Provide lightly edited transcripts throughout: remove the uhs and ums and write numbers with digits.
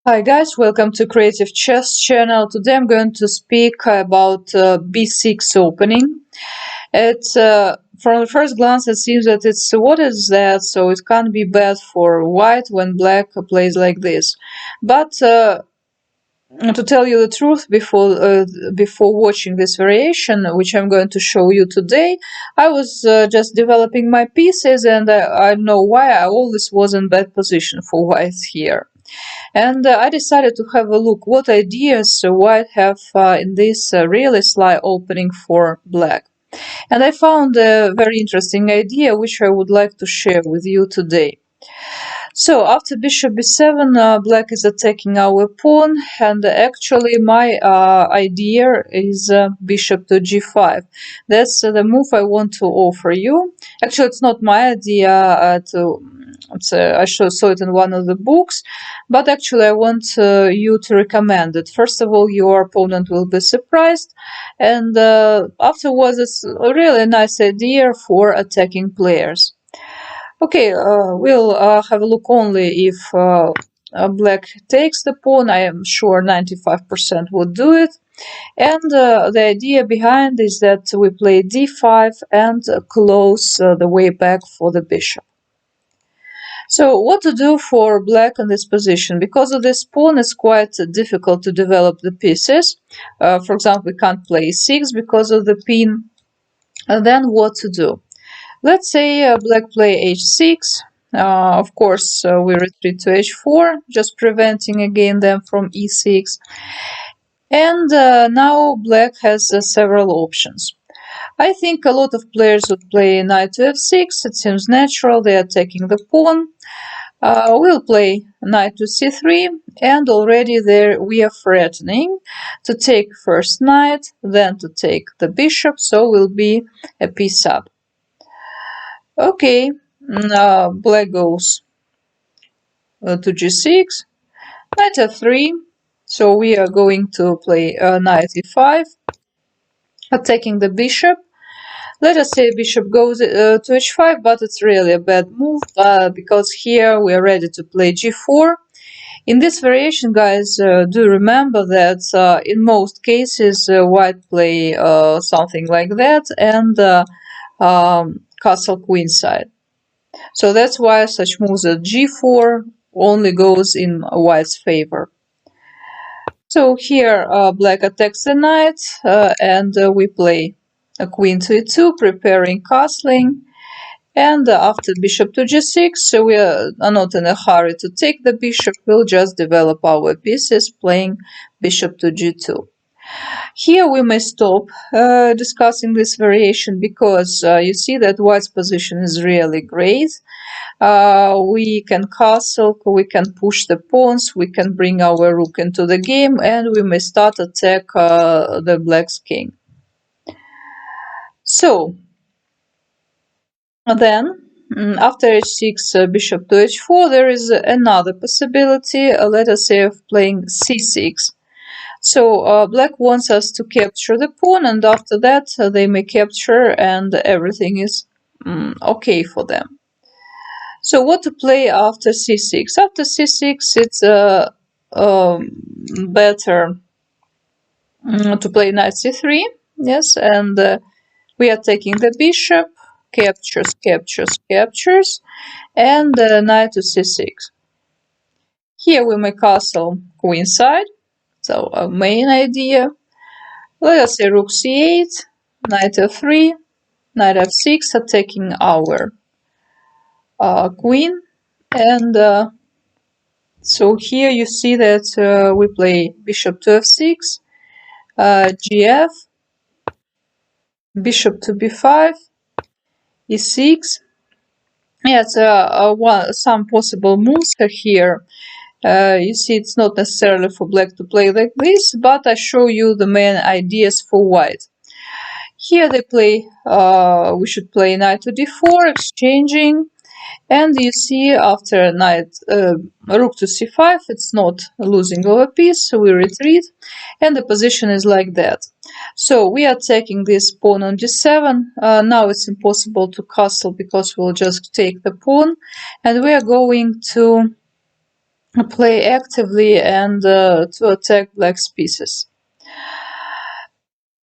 Hi guys, welcome to Creative Chess channel. Today I'm going to speak about b6 opening. It's from the first glance it seems that it's what is that, so it can't be bad for white when black plays like this. But to tell you the truth, before watching this variation, which I'm going to show you today, I was just developing my pieces, and I know why I always was in bad position for white here. And I decided to have a look what ideas white have in this really sly opening for black. And I found a very interesting idea which I would like to share with you today. So after bishop b7, black is attacking our pawn, and actually my idea is bishop to g5. That's the move I want to offer you. Actually, it's not my idea. I saw it in one of the books, but actually I want you to recommend it. First of all, your opponent will be surprised, and afterwards it's a really nice idea for attacking players. Okay, we'll have a look only if black takes the pawn. I am sure 95% would do it. And the idea behind is that we play d5 and close the way back for the bishop. So what to do for black in this position? Because of this pawn, it's quite difficult to develop the pieces. For example, we can't play e6 because of the pin. And then what to do? Let's say black play h6. Of course, we retreat to h4, just preventing again them from e6. And now black has several options. I think a lot of players would play knight to f6. It seems natural. They are taking the pawn. We'll play knight to c3, and already there we are threatening to take first knight, then to take the bishop, so will be a piece up. Okay, black goes to g6, knight f3, so we are going to play knight e5, attacking the bishop. Let us say bishop goes to h5, but it's really a bad move because here we are ready to play g4. In this variation, guys, do remember that in most cases white play something like that and castle queenside. So that's why such moves as g4 only goes in white's favor. So here black attacks the knight and we play a queen to e2, preparing castling. And after bishop to g6, so we are not in a hurry to take the bishop, we'll just develop our pieces playing bishop to g2. Here we may stop discussing this variation because you see that white's position is really great. We can castle, we can push the pawns, we can bring our rook into the game, and we may start attack the black's king. So then after h6, bishop to h4, there is another possibility, let us say, of playing c6. So black wants us to capture the pawn, and after that they may capture and everything is okay for them. So what to play after c6? After c6 it's better to play knight c3, yes, and we are taking the bishop, captures, captures, captures, and knight to c6. Here we may castle queenside, so our main idea. Let us say rook c8, knight f3, knight f6, attacking our queen. And so here you see that we play bishop to f6, gf, bishop to b5, e6. Yes, some possible moves here. You see, it's not necessarily for black to play like this, but I show you the main ideas for white. Here they play, we should play knight to d4, exchanging, and you see after knight, rook to c5, it's not losing our piece, so we retreat, and the position is like that. So we are taking this pawn on g7. Now it's impossible to castle because we'll just take the pawn, and we are going to play actively and to attack black's pieces.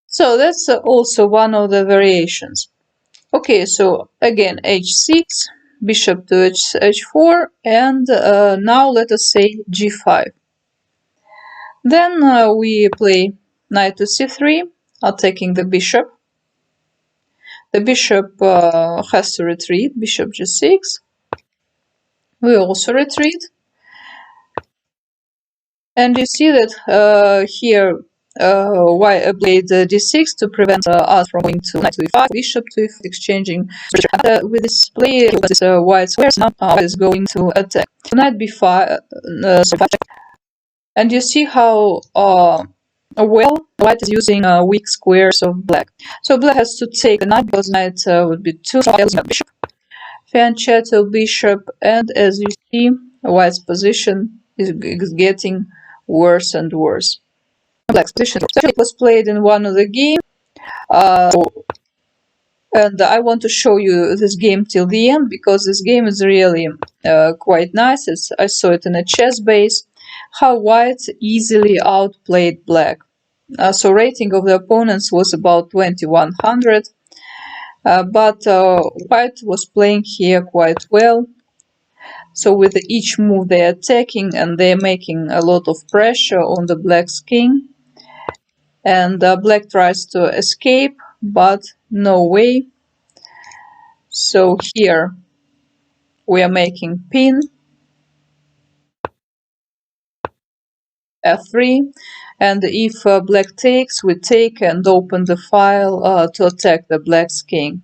So that's also one of the variations. Okay, so again h6, bishop to h4, and now let us say g5. Then we play knight to c3, attacking the bishop. The bishop has to retreat, bishop g6. We also retreat. And you see that here white played d6 to prevent us from going to knight to e5, bishop to e5, exchanging. With this play, this white squares, now white is going to attack. Knight b5, and you see how well white is using weak squares of black. So black has to take a knight because knight would be too strong. Bishop, fianchetto bishop, and as you see, white's position is getting worse and worse. Black's position was played in one of the games, and I want to show you this game till the end because this game is really quite nice. I saw it in a chess base, how white easily outplayed black. So rating of the opponents was about 2100, but white was playing here quite well. So with each move they're attacking and they're making a lot of pressure on the black's king. And black tries to escape, but no way. So here we are making pin, f3, and if black takes, we take and open the file to attack the black's king.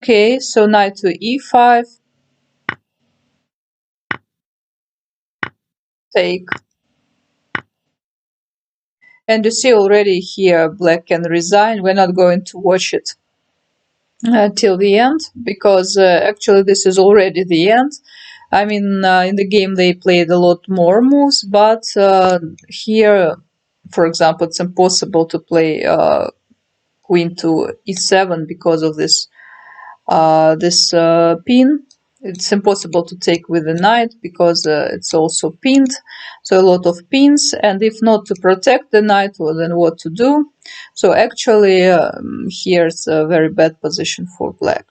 Okay, so knight to e5, take. And you see already here black can resign. We're not going to watch it till the end because actually this is already the end. I mean, in the game they played a lot more moves, but here, for example, it's impossible to play queen to e7 because of this pin. It's impossible to take with the knight because it's also pinned, so a lot of pins, and if not to protect the knight, well, then what to do? So actually here's a very bad position for black.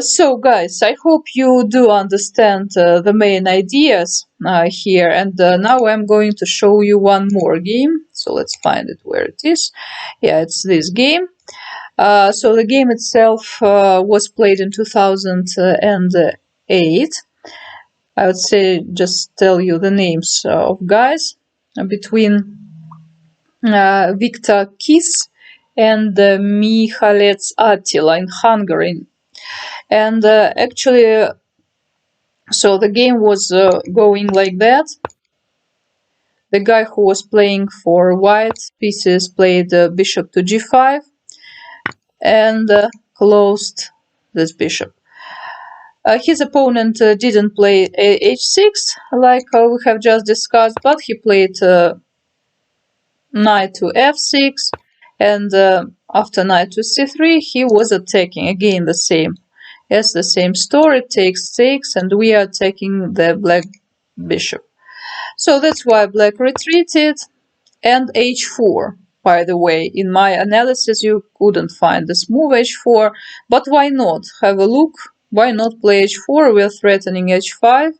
So guys, I hope you do understand the main ideas here, and now I'm going to show you one more game. So let's find it where it is. Yeah, it's this game. So the game itself was played in 2008. I would say just tell you the names of guys between Viktor Kiss and Mihalec Attila in Hungary. And actually, so the game was going like that. The guy who was playing for white pieces played bishop to g5 and closed this bishop. His opponent didn't play h6 like we have just discussed, but he played knight to f6, and after knight to c3 he was attacking again the same. Yes, the same story, takes, and we are attacking the black bishop. So that's why black retreated, and h4. By the way, in my analysis you couldn't find this move h4, but why not? Have a look. Why not play h4? We're threatening h5.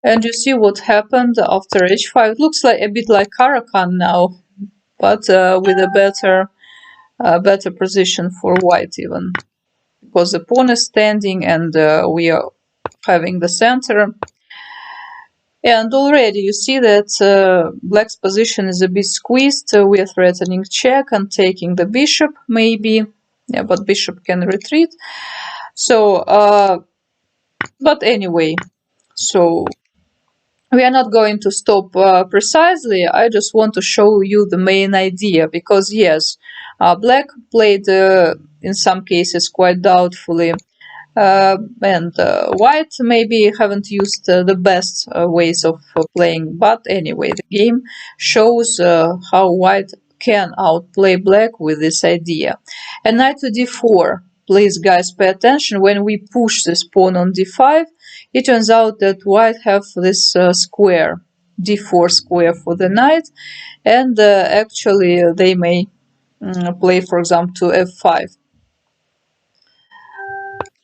And you see what happened after h5. It looks like a bit like Caro-Kann now, but with a better position for white even. Because the pawn is standing and we are having the center. And already you see that black's position is a bit squeezed. We are threatening check and taking the bishop, maybe. Yeah, but bishop can retreat. So, but anyway, so we are not going to stop precisely. I just want to show you the main idea because, yes, black played in some cases quite doubtfully. And white maybe haven't used the best ways of playing, but anyway, the game shows how white can outplay black with this idea. And knight to d4. please guys pay attention, when we push this pawn on d5, it turns out that white have this square, d4 square for the knight, and actually they may play, for example, to f5.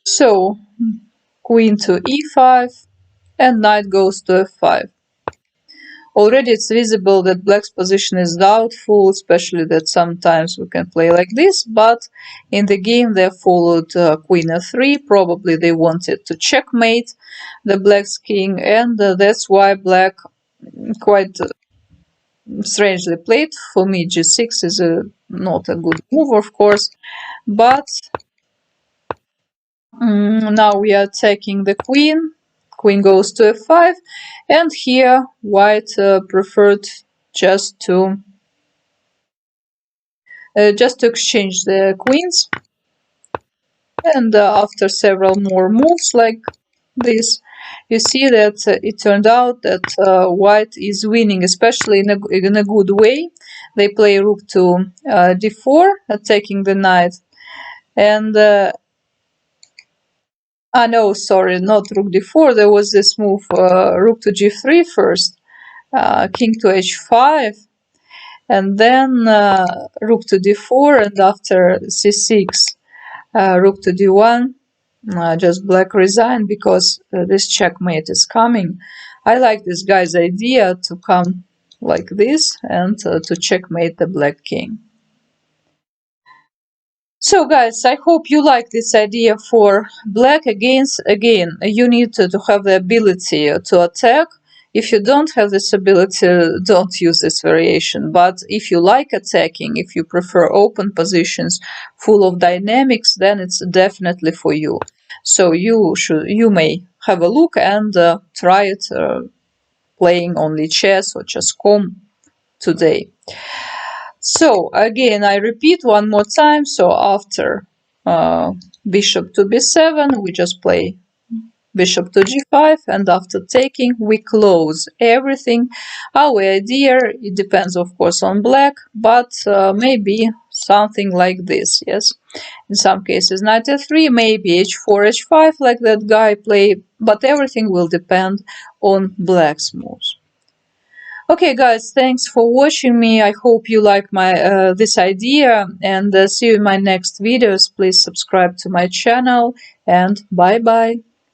So queen to e5 and knight goes to f5. Already it's visible that black's position is doubtful, especially that sometimes we can play like this, but in the game they followed queen f3. Probably they wanted to checkmate the black's king, and that's why black quite strangely played. For me, g6 is not a good move, of course, but now we are taking the queen. Queen goes to f5, and here white preferred just to exchange the queens. And after several more moves like this, you see that it turned out that white is winning, especially in a good way. They play rook to d4, attacking the knight, and no, sorry, not rook d4. There was this move, rook to g3 first, king to h5, and then rook to d4, and after c6, rook to d1. Just black resigned because this checkmate is coming. I like this guy's idea to come like this and to checkmate the black king. So guys, I hope you like this idea for black. Again, you need to have the ability to attack. If you don't have this ability, don't use this variation. But if you like attacking, if you prefer open positions full of dynamics, then it's definitely for you. So you may have a look and try it playing only chess or chess.com today. So again, I repeat one more time. So after bishop to b7, we just play bishop to g5, and after taking, we close everything. Our idea, it depends, of course, on black, but maybe something like this, yes. In some cases, knight f3, maybe h4, h5, like that guy played, but everything will depend on black's moves. Okay, guys, thanks for watching me. I hope you like my this idea, and see you in my next videos. Please subscribe to my channel, and bye bye.